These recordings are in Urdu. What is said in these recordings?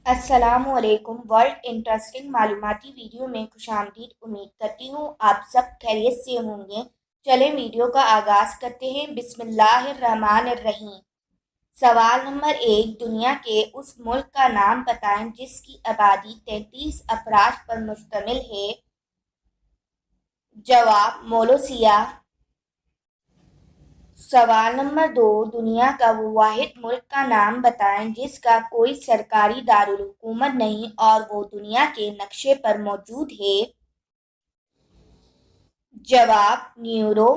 السلام علیکم۔ ورلڈ انٹرسٹنگ معلوماتی ویڈیو میں خوش آمدید۔ امید کرتی ہوں آپ سب خیریت سے ہوں گے۔ چلیں ویڈیو کا آغاز کرتے ہیں۔ بسم اللہ الرحمن الرحیم۔ سوال نمبر 1، دنیا کے اس ملک کا نام بتائیں جس کی آبادی 33 افراد پر مشتمل ہے۔ جواب مولوسیا۔ سوال نمبر 2، دنیا کا وہ واحد ملک کا نام بتائیں جس کا کوئی سرکاری دارالحکومت نہیں اور وہ دنیا کے نقشے پر موجود ہے۔ جواب نیورو۔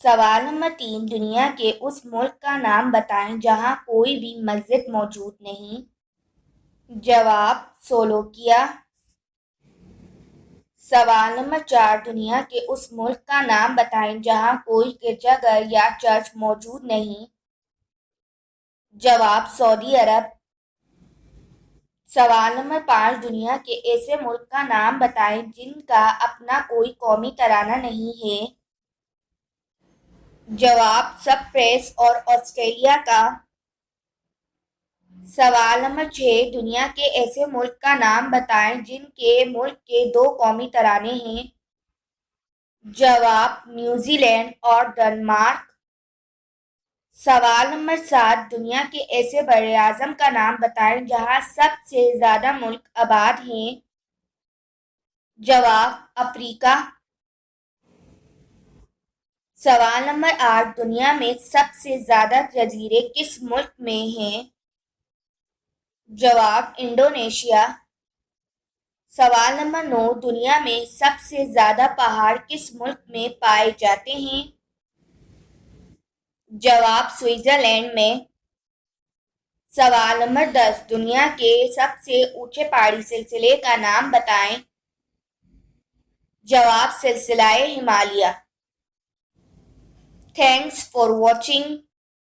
سوال نمبر 3، دنیا کے اس ملک کا نام بتائیں جہاں کوئی بھی مسجد موجود نہیں۔ جواب سلوواکیہ۔ سوال نمبر 4، دنیا کے اس ملک کا نام بتائیں جہاں کوئی گرجا گھر یا چرچ موجود نہیں۔ جواب سعودی عرب۔ سوال نمبر 5، دنیا کے ایسے ملک کا نام بتائیں جن کا اپنا کوئی قومی ترانہ نہیں ہے۔ جواب سپریس اور آسٹریلیا کا۔ سوال نمبر 6، دنیا کے ایسے ملک کا نام بتائیں جن کے ملک کے 2 قومی ترانے ہیں۔ جواب نیوزی لینڈ اور ڈنمارک۔ سوال نمبر 7، دنیا کے ایسے براعظم کا نام بتائیں جہاں سب سے زیادہ ملک آباد ہیں۔ جواب افریقہ۔ سوال نمبر 8، دنیا میں سب سے زیادہ جزیرے کس ملک میں ہیں؟ جواب انڈونیشیا۔ سوال نمبر 9، دنیا میں سب سے زیادہ پہاڑ کس ملک میں پائے جاتے ہیں؟ جواب سوئٹزرلینڈ میں۔ سوال نمبر 10، دنیا کے سب سے اونچے پہاڑی سلسلے کا نام بتائیں۔ جواب سلسلہ ہمالیہ۔ Thanks for watching.